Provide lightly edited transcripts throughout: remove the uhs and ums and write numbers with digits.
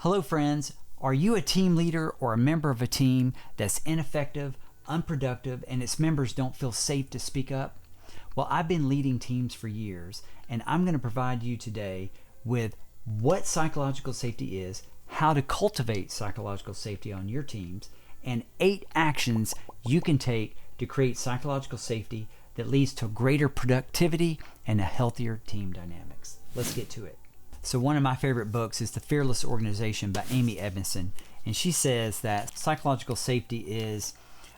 Hello friends, are you a team leader or a member of a team that's ineffective, unproductive, and its members don't feel safe to speak up? Well, I've been leading teams for years, and I'm going to provide you today with what psychological safety is, how to cultivate psychological safety on your teams, and 8 actions you can take to create psychological safety that leads to greater productivity and a healthier team dynamics. Let's get to it. So one of my favorite books is The Fearless Organization by Amy Edmondson, and she says that psychological safety is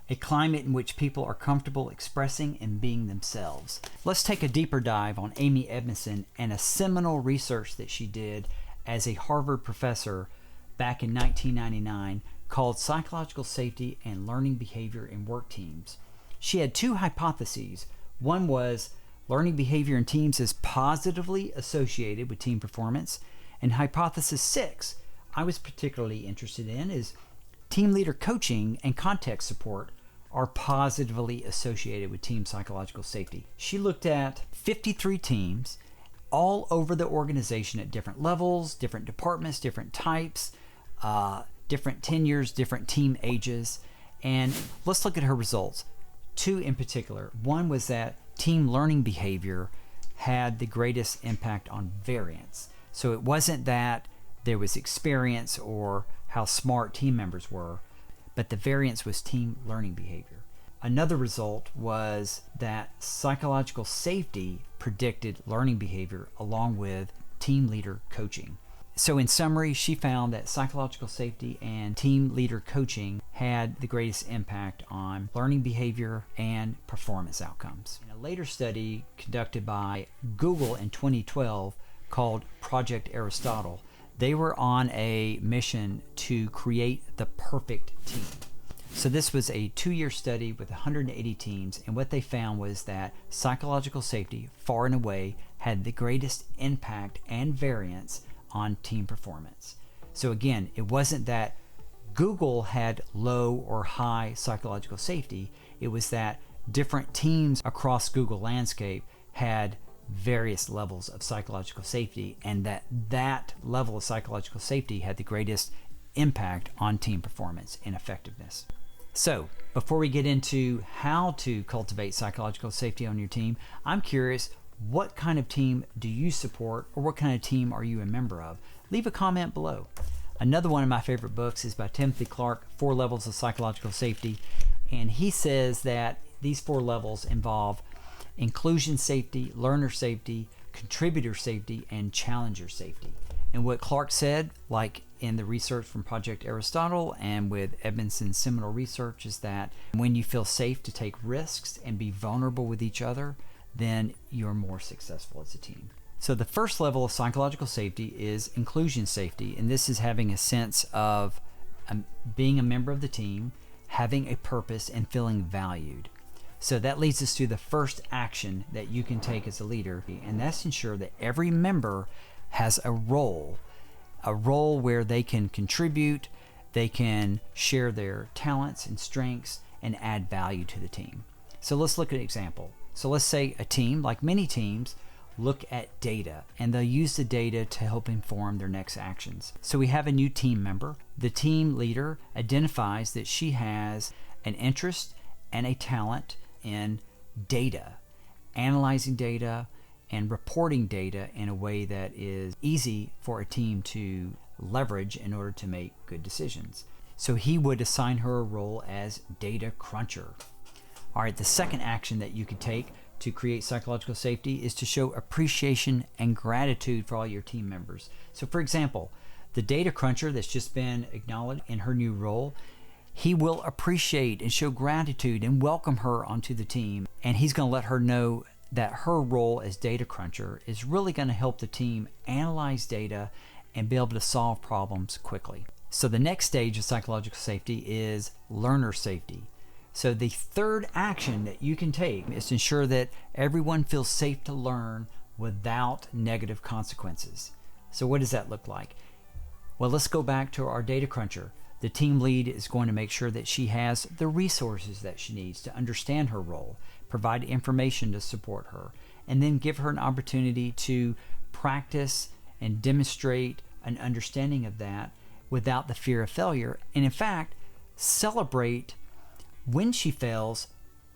a climate in which people are comfortable expressing and being themselves. Let's take a deeper dive on Amy Edmondson and a seminal research that she did as a Harvard professor back in 1999 called Psychological Safety and Learning Behavior in Work Teams. She had 2 hypotheses. One was learning behavior in teams is positively associated with team performance. And hypothesis 6, I was particularly interested in, is team leader coaching and context support are positively associated with team psychological safety. She looked at 53 teams all over the organization at different levels, different departments, different types, different tenures, different team ages. And let's look at her results. 2 in particular. One was that team learning behavior had the greatest impact on variance. So it wasn't that there was experience or how smart team members were, but the variance was team learning behavior. Another result was that psychological safety predicted learning behavior along with team leader coaching. So in summary, she found that psychological safety and team leader coaching had the greatest impact on learning behavior and performance outcomes. In a later study conducted by Google in 2012 called Project Aristotle, they were on a mission to create the perfect team. So this was a 2-year study with 180 teams, and what they found was that psychological safety far and away had the greatest impact and variance on team performance. So again, it wasn't that Google had low or high psychological safety, it was that different teams across Google landscape had various levels of psychological safety, and that level of psychological safety had the greatest impact on team performance and effectiveness. So before we get into how to cultivate psychological safety on your team, I'm curious, what kind of team do you support, or what kind of team are you a member of? Leave a comment below. Another one of my favorite books is by Timothy Clark, 4 Levels of Psychological Safety, and he says that these 4 levels involve inclusion safety, learner safety, contributor safety, and challenger safety. And what Clark said, like in the research from Project Aristotle and with Edmondson's seminal research, is that when you feel safe to take risks and be vulnerable with each other, then you're more successful as a team. So the first level of psychological safety is inclusion safety, and this is having a sense of being a member of the team, having a purpose, and feeling valued. So that leads us to the first action that you can take as a leader, and that's ensure that every member has a role where they can contribute, they can share their talents and strengths, and add value to the team. So let's look at an example. So let's say a team, like many teams, look at data, and they'll use the data to help inform their next actions. So we have a new team member. The team leader identifies that she has an interest and a talent in data, analyzing data and reporting data in a way that is easy for a team to leverage in order to make good decisions. So he would assign her a role as data cruncher. All right, the second action that you could take to create psychological safety is to show appreciation and gratitude for all your team members. So for example, the data cruncher that's just been acknowledged in her new role, he will appreciate and show gratitude and welcome her onto the team. And he's going to let her know that her role as data cruncher is really going to help the team analyze data and be able to solve problems quickly. So the next stage of psychological safety is learner safety. So the third action that you can take is to ensure that everyone feels safe to learn without negative consequences. So what does that look like? Well, let's go back to our data cruncher. The team lead is going to make sure that she has the resources that she needs to understand her role, provide information to support her, and then give her an opportunity to practice and demonstrate an understanding of that without the fear of failure, and in fact, celebrate when she fails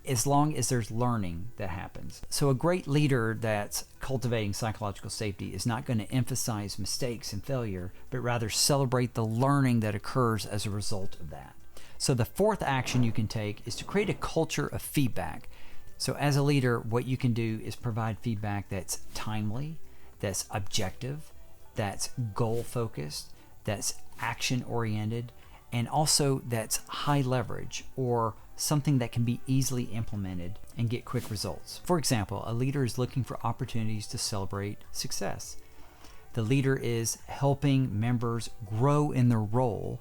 as long as there's learning that happens. So a great leader that's cultivating psychological safety is not going to emphasize mistakes and failure, but rather celebrate the learning that occurs as a result of that. So the fourth action you can take is to create a culture of feedback. So as a leader, what you can do is provide feedback that's timely, that's objective, that's goal-focused, that's action-oriented, and also that's high leverage, or something that can be easily implemented and get quick results. For example, a leader is looking for opportunities to celebrate success. The leader is helping members grow in their role,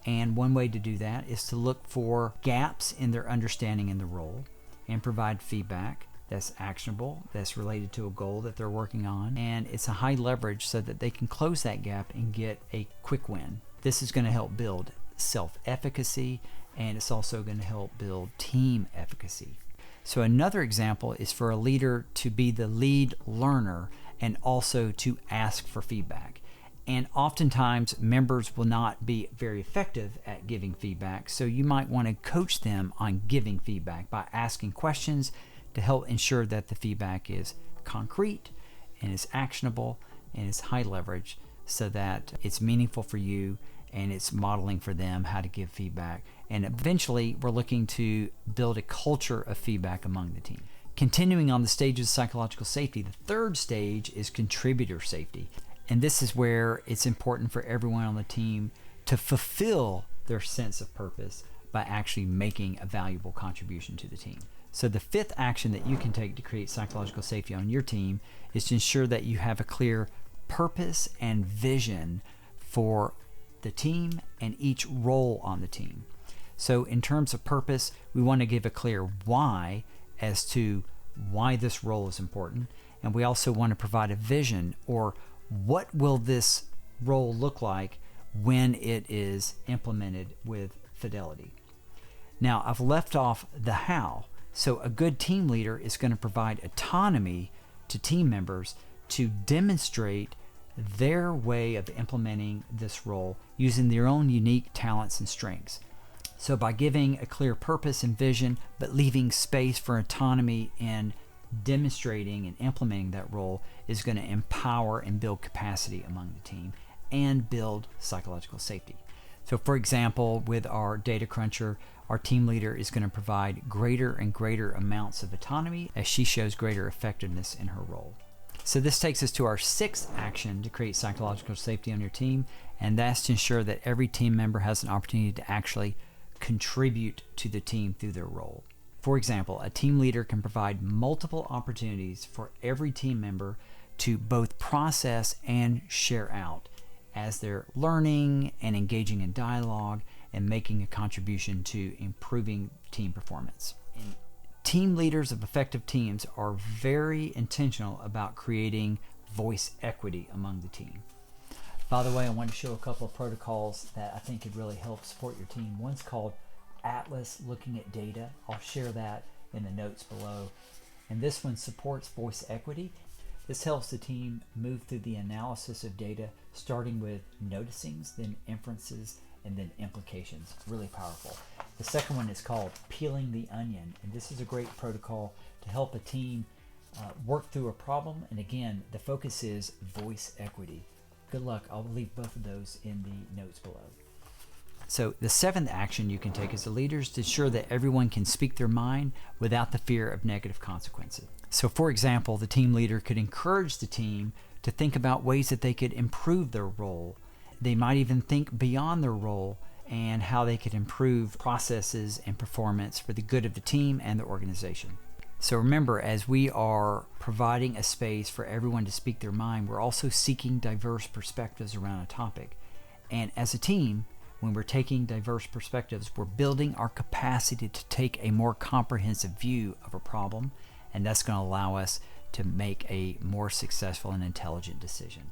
and one way to do that is to look for gaps in their understanding in the role and provide feedback that's actionable, that's related to a goal that they're working on, and it's a high leverage so that they can close that gap and get a quick win. This is going to help build self-efficacy, and it's also going to help build team efficacy. So another example is for a leader to be the lead learner and also to ask for feedback. And oftentimes members will not be very effective at giving feedback, so you might want to coach them on giving feedback by asking questions to help ensure that the feedback is concrete and is actionable and is high leverage, so that it's meaningful for you and it's modeling for them how to give feedback. And eventually, we're looking to build a culture of feedback among the team. Continuing on the stages of psychological safety, the third stage is contributor safety. And this is where it's important for everyone on the team to fulfill their sense of purpose by actually making a valuable contribution to the team. So the fifth action that you can take to create psychological safety on your team is to ensure that you have a clear purpose and vision for the team and each role on the team. So in terms of purpose, we want to give a clear why as to why this role is important, and we also want to provide a vision, or what will this role look like when it is implemented with fidelity. Now, I've left off the how. So a good team leader is going to provide autonomy to team members to demonstrate their way of implementing this role using their own unique talents and strengths. So by giving a clear purpose and vision, but leaving space for autonomy in demonstrating and implementing that role, is going to empower and build capacity among the team and build psychological safety. So for example, with our data cruncher, our team leader is going to provide greater and greater amounts of autonomy as she shows greater effectiveness in her role. So this takes us to our sixth action to create psychological safety on your team, and that's to ensure that every team member has an opportunity to actually contribute to the team through their role. For example, a team leader can provide multiple opportunities for every team member to both process and share out as they're learning and engaging in dialogue and making a contribution to improving team performance. And team leaders of effective teams are very intentional about creating voice equity among the team. By the way, I want to show a couple of protocols that I think could really help support your team. One's called Atlas, looking at data. I'll share that in the notes below. And this one supports voice equity. This helps the team move through the analysis of data, starting with noticings, then inferences, and then implications. Really powerful. The second one is called Peeling the Onion, and this is a great protocol to help a team work through a problem. And again, the focus is voice equity. Good luck. I'll leave both of those in the notes below. So the seventh action you can take as a leader is to ensure that everyone can speak their mind without the fear of negative consequences. So for example, the team leader could encourage the team to think about ways that they could improve their role. They might even think beyond their role and how they could improve processes and performance for the good of the team and the organization. So remember, as we are providing a space for everyone to speak their mind, we're also seeking diverse perspectives around a topic. And as a team, when we're taking diverse perspectives, we're building our capacity to take a more comprehensive view of a problem, and that's going to allow us to make a more successful and intelligent decision.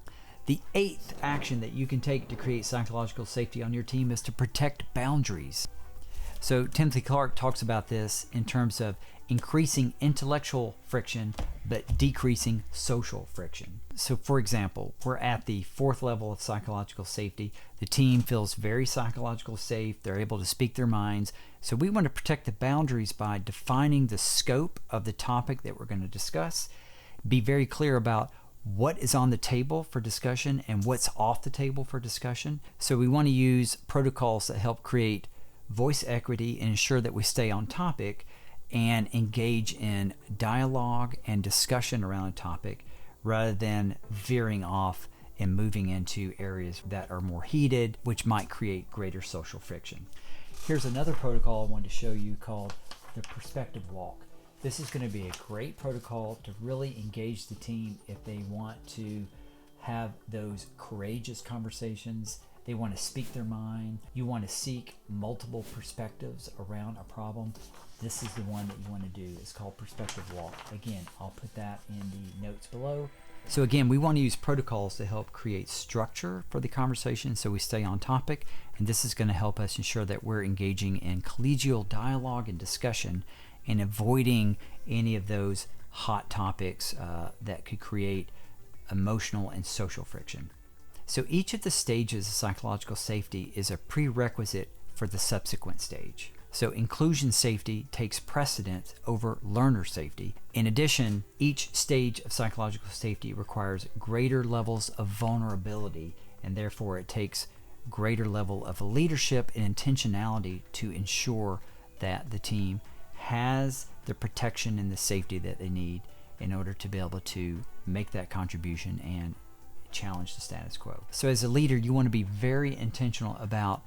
The eighth action that you can take to create psychological safety on your team is to protect boundaries. So Timothy Clark talks about this in terms of increasing intellectual friction but decreasing social friction. So for example, we're at the 4th level of psychological safety. The team feels very psychologically safe. They're able to speak their minds. So we want to protect the boundaries by defining the scope of the topic that we're going to discuss. Be very clear about what is on the table for discussion and what's off the table for discussion. So we want to use protocols that help create voice equity and ensure that we stay on topic and engage in dialogue and discussion around a topic rather than veering off and moving into areas that are more heated, which might create greater social friction. Here's another protocol I wanted to show you called the perspective walk. This is going to be a great protocol to really engage the team if they want to have those courageous conversations. They want to speak their mind. You want to seek multiple perspectives around a problem. This is the one that you want to do. It's called perspective walk. Again, I'll put that in the notes below. So again, we want to use protocols to help create structure for the conversation so we stay on topic. And this is going to help us ensure that we're engaging in collegial dialogue and discussion and avoiding any of those hot topics that could create emotional and social friction. So each of the stages of psychological safety is a prerequisite for the subsequent stage. So inclusion safety takes precedence over learner safety. In addition, each stage of psychological safety requires greater levels of vulnerability, and therefore it takes greater level of leadership and intentionality to ensure that the team has the protection and the safety that they need in order to be able to make that contribution and challenge the status quo. So as a leader, you want to be very intentional about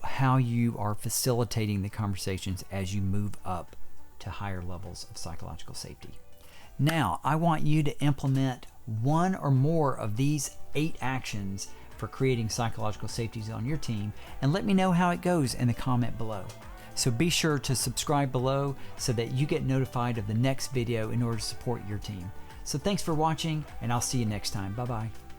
how you are facilitating the conversations as you move up to higher levels of psychological safety. Now, I want you to implement one or more of these 8 actions for creating psychological safety on your team, and let me know how it goes in the comment below. So be sure to subscribe below so that you get notified of the next video in order to support your team. So thanks for watching, and I'll see you next time. Bye-bye.